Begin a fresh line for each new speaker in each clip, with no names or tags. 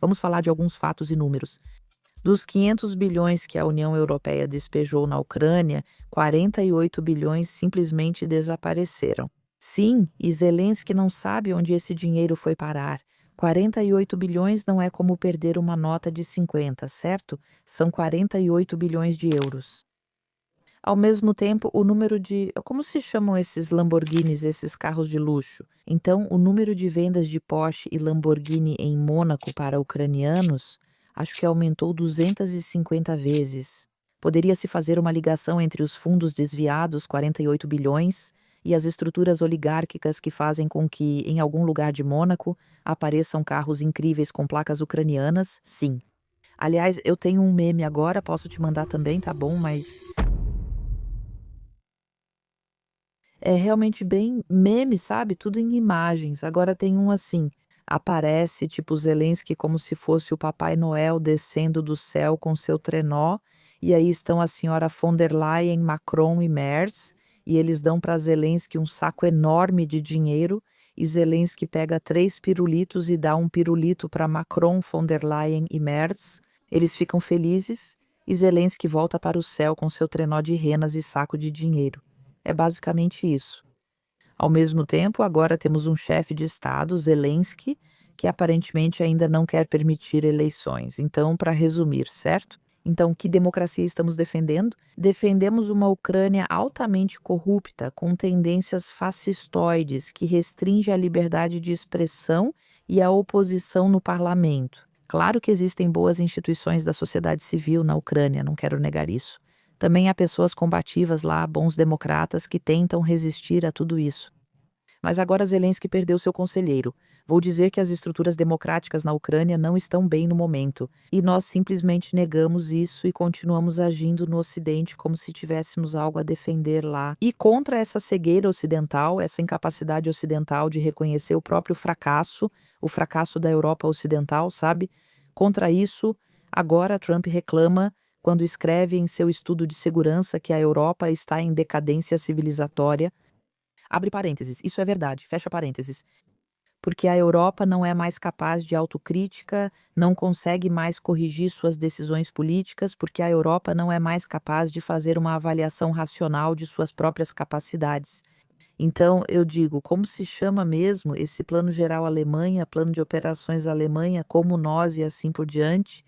Vamos falar de alguns fatos e números. Dos 500 bilhões que a União Europeia despejou na Ucrânia, 48 bilhões simplesmente desapareceram. Sim, e Zelensky não sabe onde esse dinheiro foi parar. 48 bilhões não é como perder uma nota de 50, certo? São 48 bilhões de euros. Ao mesmo tempo, o número de. Como se chamam esses Lamborghinis, esses carros de luxo? Então, o número de vendas de Porsche e Lamborghini em Mônaco para ucranianos, acho que aumentou 250 vezes. Poderia-se fazer uma ligação entre os fundos desviados, 48 bilhões, e as estruturas oligárquicas que fazem com que, em algum lugar de Mônaco, apareçam carros incríveis com placas ucranianas? Sim. Aliás, eu tenho um meme agora, posso te mandar também, tá bom? Mas é realmente bem meme, sabe, tudo em imagens. Agora tem um assim, aparece tipo Zelensky como se fosse o Papai Noel descendo do céu com seu trenó, e aí estão a senhora von der Leyen, Macron e Merz, e eles dão para Zelensky um saco enorme de dinheiro, e Zelensky pega 3 pirulitos e dá um pirulito para Macron, von der Leyen e Merz. Eles ficam felizes, e Zelensky volta para o céu com seu trenó de renas e saco de dinheiro. É basicamente isso. Ao mesmo tempo, agora temos um chefe de Estado, Zelensky, que aparentemente ainda não quer permitir eleições. Então, para resumir, certo? Então, que democracia estamos defendendo? Defendemos uma Ucrânia altamente corrupta, com tendências fascistoides, que restringe a liberdade de expressão e a oposição no parlamento. Claro que existem boas instituições da sociedade civil na Ucrânia, não quero negar isso. Também há pessoas combativas lá, bons democratas, que tentam resistir a tudo isso. Mas agora Zelensky perdeu seu conselheiro. Vou dizer que as estruturas democráticas na Ucrânia não estão bem no momento, e nós simplesmente negamos isso e continuamos agindo no Ocidente como se tivéssemos algo a defender lá. E contra essa cegueira ocidental, essa incapacidade ocidental de reconhecer o fracasso da Europa Ocidental, sabe? Contra isso, agora Trump reclama quando escreve em seu estudo de segurança que a Europa está em decadência civilizatória. Abre parênteses, isso é verdade, fecha parênteses. Porque a Europa não é mais capaz de autocrítica, não consegue mais corrigir suas decisões políticas, porque a Europa não é mais capaz de fazer uma avaliação racional de suas próprias capacidades. Então, eu digo, como se chama mesmo esse Plano Geral Alemanha, Plano de Operações Alemanha, como nós e assim por diante?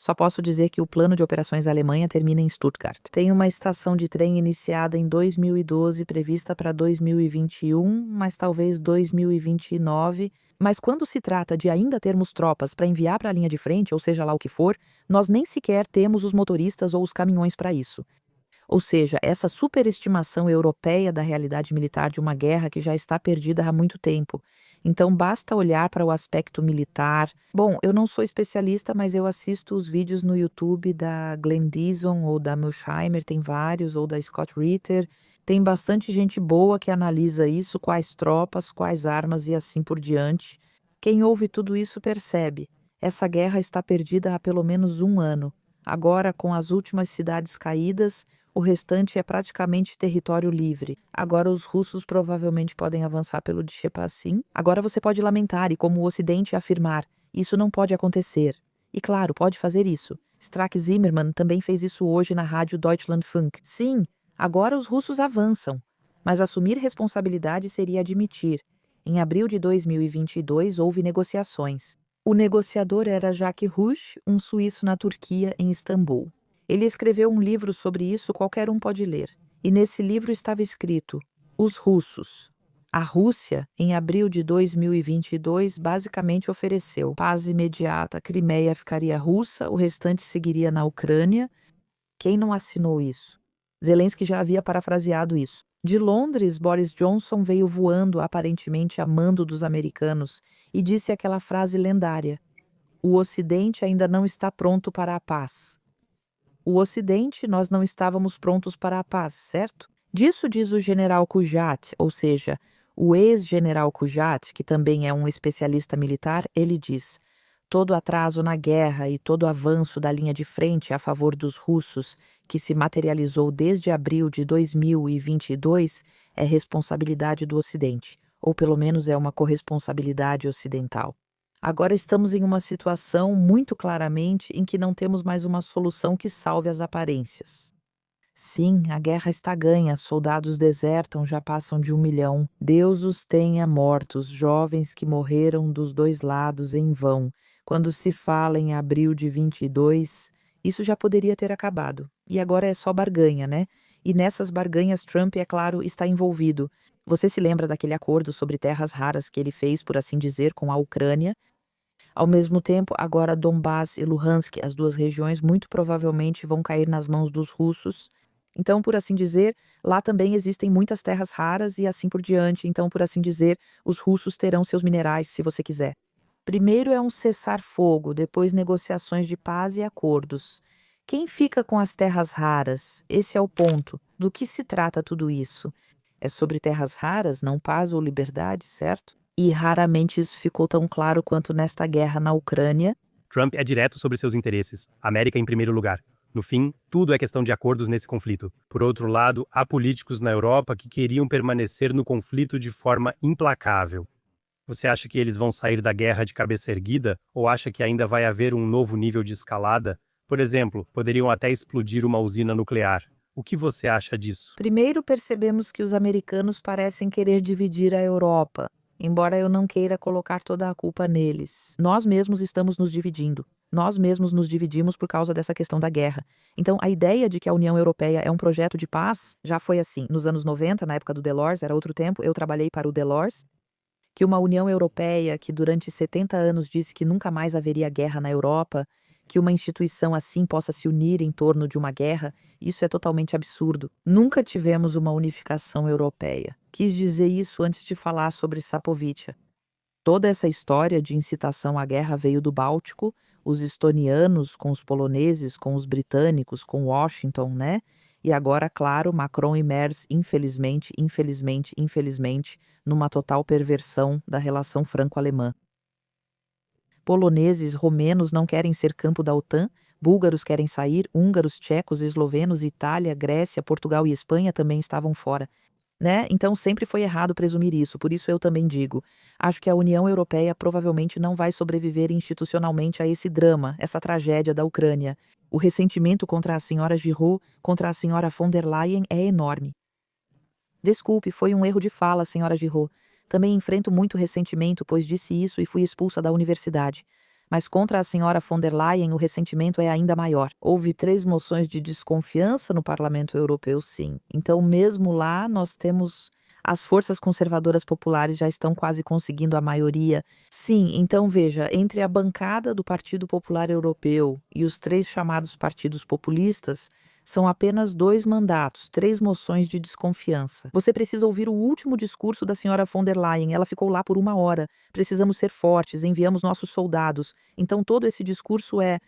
Só posso dizer que o plano de operações Alemanha termina em Stuttgart. Tem uma estação de trem iniciada em 2012, prevista para 2021, mas talvez 2029. Mas quando se trata de ainda termos tropas para enviar para a linha de frente, ou seja lá o que for, nós nem sequer temos os motoristas ou os caminhões para isso. Ou seja, essa superestimação europeia da realidade militar de uma guerra que já está perdida há muito tempo. Então, basta olhar para o aspecto militar. Bom, eu não sou especialista, mas eu assisto os vídeos no YouTube da Glenn Dixon ou da Melsheimer, tem vários, ou da Scott Ritter. Tem bastante gente boa que analisa isso, quais tropas, quais armas e assim por diante. Quem ouve tudo isso percebe. Essa guerra está perdida há pelo menos um ano. Agora, com as últimas cidades caídas, o restante é praticamente território livre. Agora os russos provavelmente podem avançar pelo Dchepassin. Agora você pode lamentar e, como o Ocidente, afirmar: isso não pode acontecer. E claro, pode fazer isso. Strack Zimmermann também fez isso hoje na rádio Deutschlandfunk. Sim, agora os russos avançam. Mas assumir responsabilidade seria admitir. Em abril de 2022 houve negociações. O negociador era Jacques Rouch, um suíço na Turquia, em Istambul. Ele escreveu um livro sobre isso, qualquer um pode ler. E nesse livro estava escrito: Os russos. A Rússia, em abril de 2022, basicamente ofereceu paz imediata, a Crimeia ficaria russa, o restante seguiria na Ucrânia. Quem não assinou isso? Zelensky já havia parafraseado isso. De Londres, Boris Johnson veio voando, aparentemente a mando dos americanos, e disse aquela frase lendária: O Ocidente ainda não está pronto para a paz. O Ocidente, nós não estávamos prontos para a paz, certo? Disso diz o general Kujat, ou seja, o ex-general Kujat, que também é um especialista militar, ele diz: todo atraso na guerra e todo avanço da linha de frente a favor dos russos, que se materializou desde abril de 2022, é responsabilidade do Ocidente, ou pelo menos é uma corresponsabilidade ocidental. Agora estamos em uma situação muito claramente em que não temos mais uma solução que salve as aparências. Sim, a guerra está ganha, soldados desertam, já passam de 1 milhão. Deus os tenha mortos, jovens que morreram dos dois lados em vão. Quando se fala em abril de 22, isso já poderia ter acabado. E agora é só barganha, né? E nessas barganhas Trump, é claro, está envolvido. Você se lembra daquele acordo sobre terras raras que ele fez, por assim dizer, com a Ucrânia? Ao mesmo tempo, agora Donbas e Luhansk, as duas regiões, muito provavelmente vão cair nas mãos dos russos. Então, por assim dizer, lá também existem muitas terras raras e assim por diante. Então, por assim dizer, os russos terão seus minerais, se você quiser. Primeiro é um cessar-fogo, depois negociações de paz e acordos. Quem fica com as terras raras? Esse é o ponto. Do que se trata tudo isso? É sobre terras raras, não paz ou liberdade, certo? E raramente isso ficou tão claro quanto nesta guerra na Ucrânia.
Trump é direto sobre seus interesses. América em primeiro lugar. No fim, tudo é questão de acordos nesse conflito. Por outro lado, há políticos na Europa que queriam permanecer no conflito de forma implacável. Você acha que eles vão sair da guerra de cabeça erguida ou acha que ainda vai haver um novo nível de escalada? Por exemplo, poderiam até explodir uma usina nuclear. O que você acha disso?
Primeiro percebemos que os americanos parecem querer dividir a Europa, embora eu não queira colocar toda a culpa neles. Nós mesmos estamos nos dividindo. Nós mesmos nos dividimos por causa dessa questão da guerra. Então, a ideia de que a União Europeia é um projeto de paz já foi assim. Nos anos 90, na época do Delors, era outro tempo, eu trabalhei para o Delors, que uma União Europeia que durante 70 anos disse que nunca mais haveria guerra na Europa, que uma instituição assim possa se unir em torno de uma guerra, isso é totalmente absurdo. Nunca tivemos uma unificação europeia. Quis dizer isso antes de falar sobre Sapovica. Toda essa história de incitação à guerra veio do Báltico, os estonianos com os poloneses, com os britânicos, com Washington, né? E agora, claro, Macron e Merz, infelizmente, numa total perversão da relação franco-alemã. Poloneses, romenos não querem ser campo da OTAN, búlgaros querem sair, húngaros, tchecos, eslovenos, Itália, Grécia, Portugal e Espanha também estavam fora. Né? Então sempre foi errado presumir isso, por isso eu também digo. Acho que a União Europeia provavelmente não vai sobreviver institucionalmente a esse drama, essa tragédia da Ucrânia. O ressentimento contra a senhora Giroud, contra a senhora von der Leyen é enorme. Desculpe, foi um erro de fala, senhora Giroud. Também enfrento muito ressentimento, pois disse isso e fui expulsa da universidade. Mas contra a senhora von der Leyen o ressentimento é ainda maior. Houve 3 moções de desconfiança no Parlamento Europeu, sim. Então, mesmo lá, nós temos... As forças conservadoras populares já estão quase conseguindo a maioria. Sim, então veja, entre a bancada do Partido Popular Europeu e os 3 chamados partidos populistas, são apenas 2 mandatos, 3 moções de desconfiança. Você precisa ouvir o último discurso da senhora von der Leyen. Ela ficou lá por 1 hora. Precisamos ser fortes, enviamos nossos soldados. Então todo esse discurso é...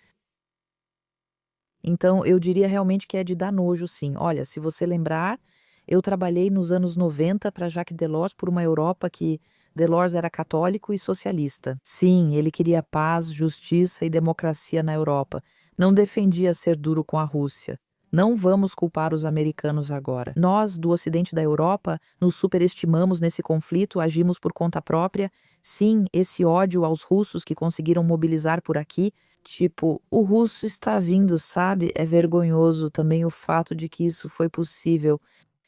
Então eu diria realmente que é de dar nojo, sim. Olha, se você lembrar, eu trabalhei nos anos 90 para Jacques Delors por uma Europa que Delors era católico e socialista. Sim, ele queria paz, justiça e democracia na Europa. Não defendia ser duro com a Rússia. Não vamos culpar os americanos agora. Nós, do ocidente da Europa, nos superestimamos nesse conflito, agimos por conta própria. Sim, esse ódio aos russos que conseguiram mobilizar por aqui, tipo, o russo está vindo, sabe? É vergonhoso também o fato de que isso foi possível.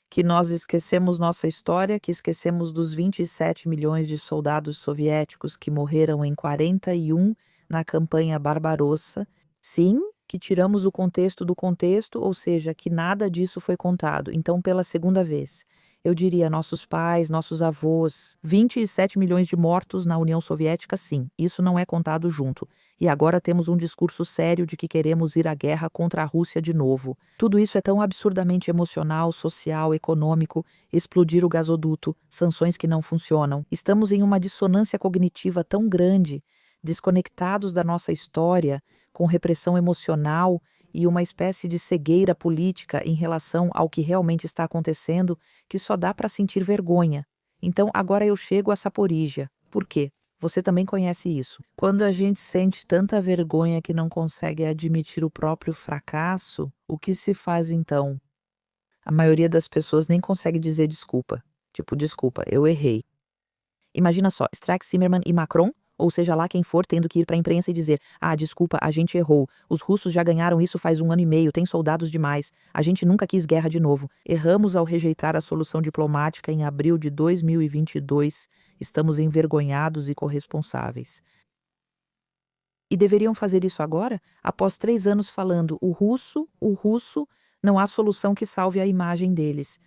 Que nós esquecemos nossa história, que esquecemos dos 27 milhões de soldados soviéticos que morreram em 41 na campanha Barbarossa. Sim, que tiramos o contexto do contexto, ou seja, que nada disso foi contado. Então, pela segunda vez, eu diria nossos pais, nossos avós, 27 milhões de mortos na União Soviética, sim, isso não é contado junto. E agora temos um discurso sério de que queremos ir à guerra contra a Rússia de novo. Tudo isso é tão absurdamente emocional, social, econômico, explodir o gasoduto, sanções que não funcionam. Estamos em uma dissonância cognitiva tão grande, desconectados da nossa história, com repressão emocional e uma espécie de cegueira política em relação ao que realmente está acontecendo, que só dá para sentir vergonha. Então agora eu chego a Saporígia. Por quê? Você também conhece isso. Quando a gente sente tanta vergonha que não consegue admitir o próprio fracasso, o que se faz então? A maioria das pessoas nem consegue dizer desculpa. Tipo, desculpa, eu errei. Imagina só, Strack, Zimmermann e Macron, Ou seja lá quem for tendo que ir para a imprensa e dizer: ah, desculpa, a gente errou. Os russos já ganharam isso faz 1 ano e meio, tem soldados demais. A gente nunca quis guerra de novo. Erramos ao rejeitar a solução diplomática em abril de 2022. Estamos envergonhados e corresponsáveis. E deveriam fazer isso agora? Após 3 anos falando o russo, não há solução que salve a imagem deles.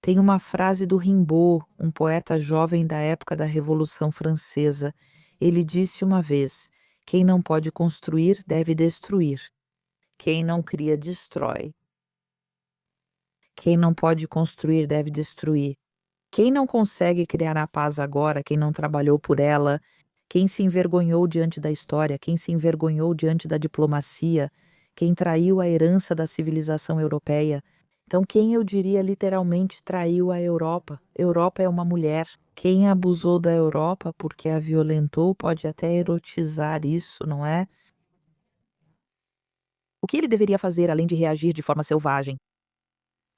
Tem uma frase do Rimbaud, um poeta jovem da época da Revolução Francesa. Ele disse uma vez: quem não pode construir deve destruir. Quem não cria destrói. Quem não pode construir deve destruir. Quem não consegue criar a paz agora, quem não trabalhou por ela, quem se envergonhou diante da história, quem se envergonhou diante da diplomacia, quem traiu a herança da civilização europeia. Então, quem eu diria literalmente traiu a Europa? Europa é uma mulher. Quem abusou da Europa porque a violentou pode até erotizar isso, não é? O que ele deveria fazer além de reagir de forma selvagem?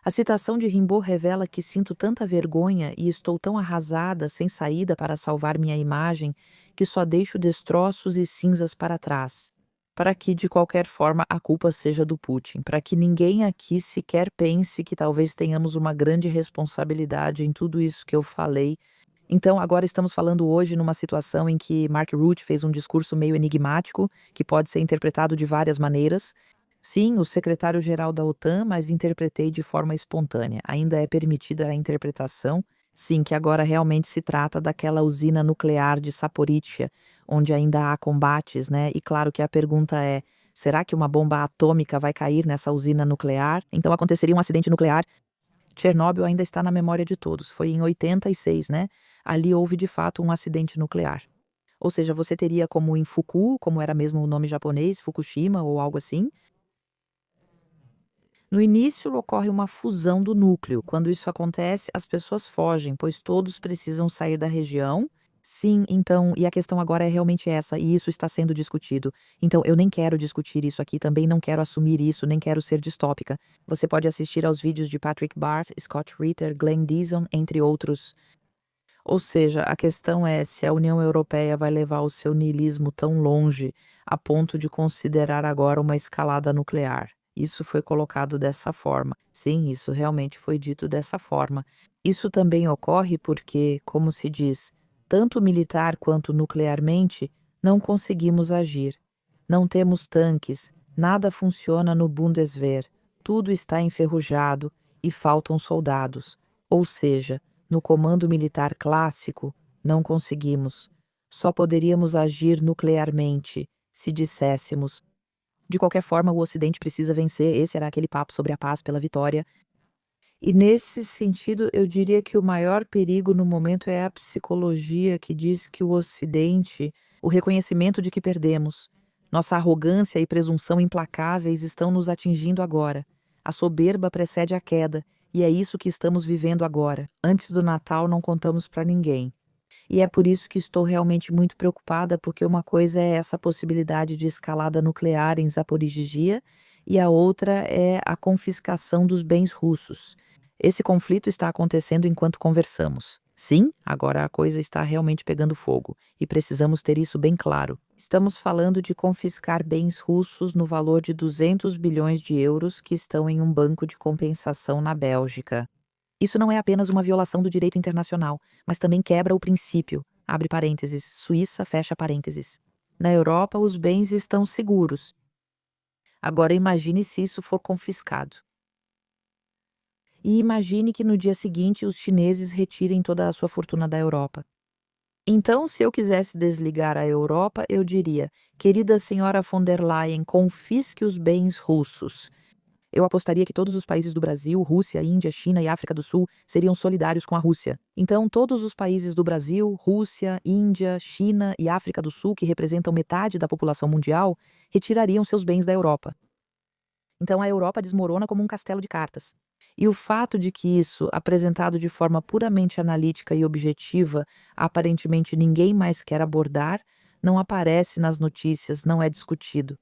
A citação de Rimbaud revela que sinto tanta vergonha e estou tão arrasada, sem saída para salvar minha imagem, que só deixo destroços e cinzas para trás. Para que, de qualquer forma, a culpa seja do Putin, para que ninguém aqui sequer pense que talvez tenhamos uma grande responsabilidade em tudo isso que eu falei. Então, agora estamos falando hoje numa situação em que Mark Rutte fez um discurso meio enigmático, que pode ser interpretado de várias maneiras. Sim, o secretário-geral da OTAN, mas interpretei de forma espontânea. Ainda é permitida a interpretação. Sim, que agora realmente se trata daquela usina nuclear de Zaporizhzhia, onde ainda há combates, né? E claro que a pergunta é: será que uma bomba atômica vai cair nessa usina nuclear? Então aconteceria um acidente nuclear. Chernobyl ainda está na memória de todos. Foi em 86, né? Ali houve de fato um acidente nuclear. Ou seja, você teria como em Fuku, como era mesmo o nome japonês, Fukushima ou algo assim. No início ocorre uma fusão do núcleo. Quando isso acontece, as pessoas fogem, pois todos precisam sair da região. Sim, então, e a questão agora é realmente essa, e isso está sendo discutido. Então, eu nem quero discutir isso aqui, também não quero assumir isso, nem quero ser distópica. Você pode assistir aos vídeos de Patrick Barth, Scott Ritter, Glenn Dixon, entre outros. Ou seja, a questão é se a União Europeia vai levar o seu niilismo tão longe a ponto de considerar agora uma escalada nuclear. Isso foi colocado dessa forma. Sim, isso realmente foi dito dessa forma. Isso também ocorre porque, como se diz, tanto militar quanto nuclearmente, não conseguimos agir. Não temos tanques, nada funciona no Bundeswehr, tudo está enferrujado e faltam soldados. Ou seja, no comando militar clássico, não conseguimos. Só poderíamos agir nuclearmente, se disséssemos: de qualquer forma, o Ocidente precisa vencer. Esse era aquele papo sobre a paz pela vitória. E nesse sentido, eu diria que o maior perigo no momento é a psicologia que diz que o Ocidente, o reconhecimento de que perdemos, nossa arrogância e presunção implacáveis estão nos atingindo agora. A soberba precede a queda, e é isso que estamos vivendo agora. Antes do Natal, não contamos para ninguém. E é por isso que estou realmente muito preocupada, porque uma coisa é essa possibilidade de escalada nuclear em Zaporizhzhia e a outra é a confiscação dos bens russos. Esse conflito está acontecendo enquanto conversamos. Sim, agora a coisa está realmente pegando fogo e precisamos ter isso bem claro. Estamos falando de confiscar bens russos no valor de 200 bilhões de euros que estão em um banco de compensação na Bélgica. Isso não é apenas uma violação do direito internacional, mas também quebra o princípio, abre parênteses, Suíça, fecha parênteses. Na Europa, os bens estão seguros. Agora imagine se isso for confiscado. E imagine que no dia seguinte os chineses retirem toda a sua fortuna da Europa. Então, se eu quisesse desligar a Europa, eu diria: querida senhora von der Leyen, confisque os bens russos. Eu apostaria que todos os países do Brasil, Rússia, Índia, China e África do Sul seriam solidários com a Rússia. Então, todos os países do Brasil, Rússia, Índia, China e África do Sul, que representam metade da população mundial, retirariam seus bens da Europa. Então, a Europa desmorona como um castelo de cartas. E o fato de que isso, apresentado de forma puramente analítica e objetiva, aparentemente ninguém mais quer abordar, não aparece nas notícias, não é discutido.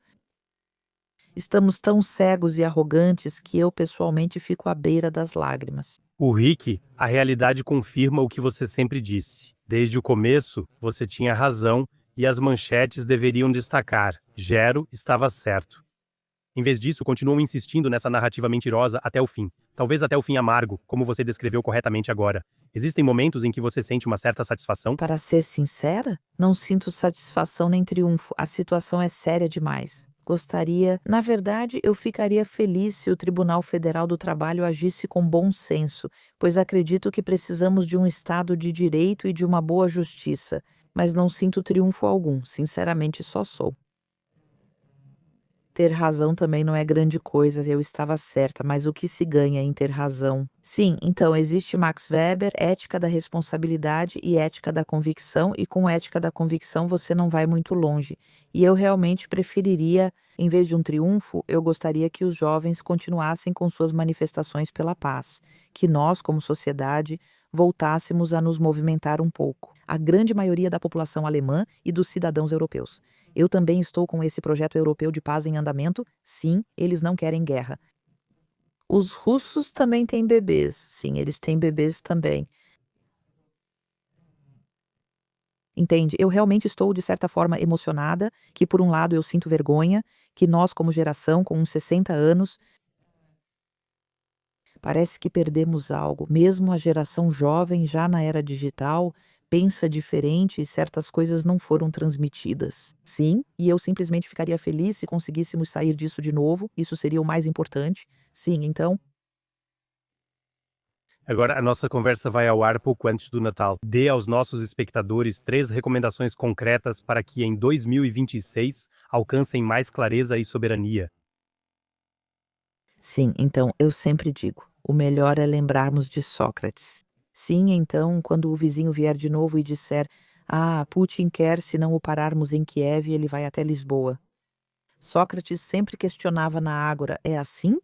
Estamos tão cegos e arrogantes que eu pessoalmente fico à beira das lágrimas.
O Rick, a realidade confirma o que você sempre disse. Desde o começo, você tinha razão E as manchetes deveriam destacar: Gero estava certo. Em vez disso, continuam insistindo nessa narrativa mentirosa até o fim. Talvez até o fim amargo, como você descreveu corretamente agora. Existem momentos em que você sente uma certa satisfação?
Para ser sincera, não sinto satisfação nem triunfo. A situação é séria demais. Na verdade, eu ficaria feliz se o Tribunal Federal do Trabalho agisse com bom senso, pois acredito que precisamos de um Estado de direito e de uma boa justiça. Mas não sinto triunfo algum, sinceramente só sou. Ter razão também não é grande coisa, eu estava certa, mas o que se ganha em ter razão? Sim, então existe Max Weber, ética da responsabilidade e ética da convicção, e com ética da convicção você não vai muito longe. E eu realmente preferiria, em vez de um triunfo, eu gostaria que os jovens continuassem com suas manifestações pela paz, que nós, como sociedade, voltássemos a nos movimentar um pouco. A grande maioria da população alemã e dos cidadãos europeus. Eu também estou com esse projeto europeu de paz em andamento. Sim, eles não querem guerra. Os russos também têm bebês. Sim, eles têm bebês também. Entende? Eu realmente estou, de certa forma, emocionada, que por um lado eu sinto vergonha, que nós, como geração, com uns 60 anos, parece que perdemos algo. Mesmo a geração jovem, já na era digital, pensa diferente e certas coisas não foram transmitidas. Sim, e eu simplesmente ficaria feliz se conseguíssemos sair disso de novo, isso seria o mais importante. Sim, então,
Agora a nossa conversa vai ao ar pouco antes do Natal. Dê aos nossos espectadores 3 recomendações concretas para que em 2026 alcancem mais clareza e soberania.
sim, então, eu sempre digo, o melhor é lembrarmos de Sócrates. Sim, então, quando o vizinho vier de novo e disser: "Ah, Putin quer, se não o pararmos em Kiev, ele vai até Lisboa." Sócrates sempre questionava na Ágora: "É assim?"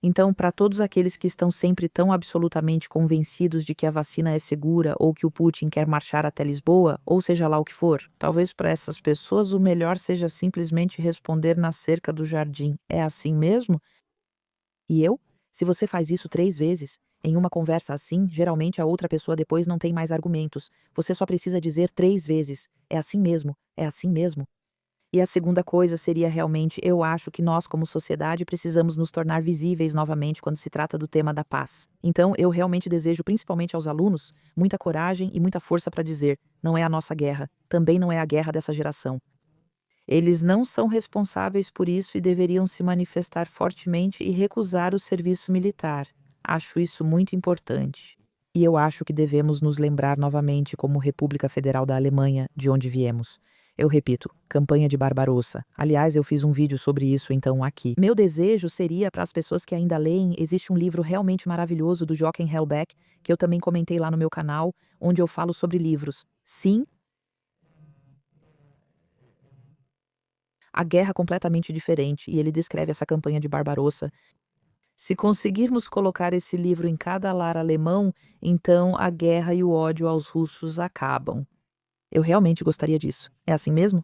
Então, para todos aqueles que estão sempre tão absolutamente convencidos de que a vacina é segura ou que o Putin quer marchar até Lisboa, ou seja lá o que for, talvez para essas pessoas o melhor seja simplesmente responder na cerca do jardim: "É assim mesmo?" E eu? Se você faz isso 3 vezes, em uma conversa assim, geralmente a outra pessoa depois não tem mais argumentos. Você só precisa dizer 3 vezes: "É assim mesmo, é assim mesmo." E a segunda coisa seria realmente, eu acho que nós, como sociedade, precisamos nos tornar visíveis novamente quando se trata do tema da paz. Então, eu realmente desejo, principalmente aos alunos, muita coragem e muita força para dizer: não é a nossa guerra, também não é a guerra dessa geração. Eles não são responsáveis por isso e deveriam se manifestar fortemente e recusar o serviço militar. Acho isso muito importante. E eu acho que devemos nos lembrar novamente como República Federal da Alemanha, de onde viemos. Eu repito, campanha de Barbarossa. Aliás, eu fiz um vídeo sobre isso então aqui. Meu desejo seria para as pessoas que ainda leem, existe um livro realmente maravilhoso do Joachim Hellbeck, que eu também comentei lá no meu canal, onde eu falo sobre livros. Sim, a guerra completamente diferente, e ele descreve essa campanha de Barbarossa. Se conseguirmos colocar esse livro em cada lar alemão, então a guerra e o ódio aos russos acabam. Eu realmente gostaria disso. É assim mesmo?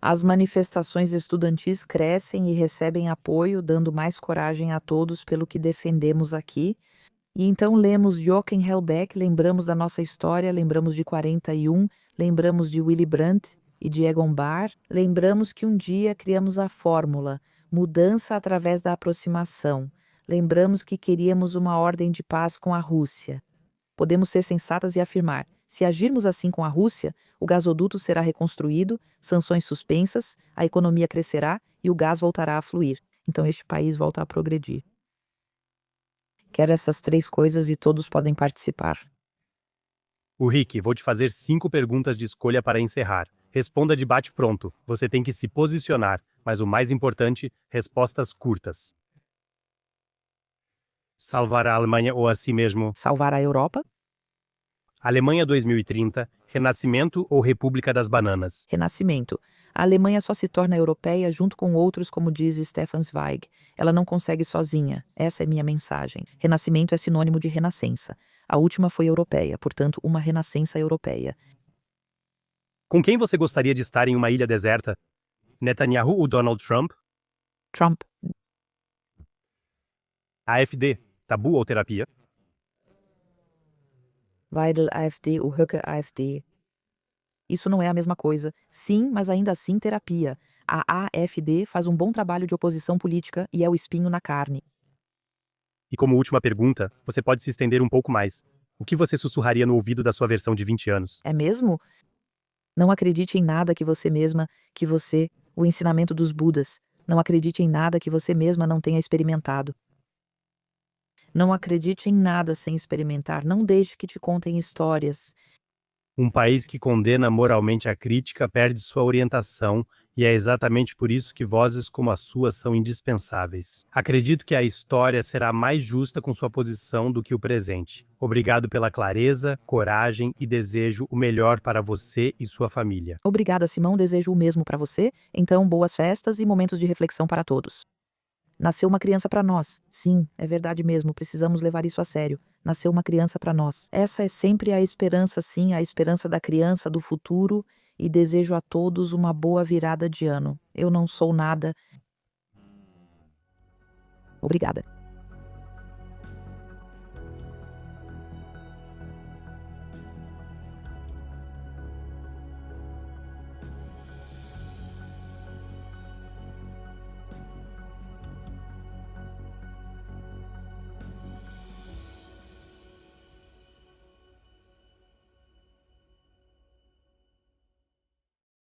As manifestações estudantis crescem e recebem apoio, dando mais coragem a todos pelo que defendemos aqui. E então lemos Joachim Hellbeck, lembramos da nossa história, lembramos de 41, lembramos de Willy Brandt e de Egon Bahr, lembramos que um dia criamos a fórmula, mudança através da aproximação. Lembramos que queríamos uma ordem de paz com a Rússia. Podemos ser sensatas e afirmar: se agirmos assim com a Rússia, o gasoduto será reconstruído, sanções suspensas, a economia crescerá e o gás voltará a fluir. Então este país volta a progredir. Quero essas 3 coisas e todos podem participar.
O Rick, vou te fazer 5 perguntas de escolha para encerrar. Responda de bate-pronto. Você tem que se posicionar, mas o mais importante, respostas curtas. Salvar a Alemanha ou a si mesmo?
Salvar a Europa?
Alemanha 2030, Renascimento ou República das Bananas?
Renascimento. A Alemanha só se torna europeia junto com outros, como diz Stefan Zweig. Ela não consegue sozinha. Essa é minha mensagem. Renascimento é sinônimo de renascença. A última foi europeia, portanto, uma renascença europeia.
Com quem você gostaria de estar em uma ilha deserta? Netanyahu ou Donald Trump?
Trump.
AfD, tabu ou terapia?
Weidel, AfD, o Höcke, AfD. Isso não é a mesma coisa. Sim, mas ainda assim terapia. A AfD faz um bom trabalho de oposição política e é o espinho na carne.
E como última pergunta, você pode se estender um pouco mais. O que você sussurraria no ouvido da sua versão de 20 anos?
É mesmo? Não acredite em nada que você mesma, o ensinamento dos Budas. Não acredite em nada que você mesma não tenha experimentado. Não acredite em nada sem experimentar. Não deixe que te contem histórias.
Um país que condena moralmente a crítica perde sua orientação, e é exatamente por isso que vozes como a sua são indispensáveis. Acredito que a história será mais justa com sua posição do que o presente. Obrigado pela clareza, coragem e desejo o melhor para você e sua família.
Obrigada, Simão. Desejo o mesmo para você. Então, boas festas e momentos de reflexão para todos. Nasceu uma criança para nós. Sim, é verdade mesmo. Precisamos levar isso a sério. Nasceu uma criança para nós. Essa é sempre a esperança, sim, a esperança da criança, do futuro. E desejo a todos uma boa virada de ano. Eu não sou nada. Obrigada.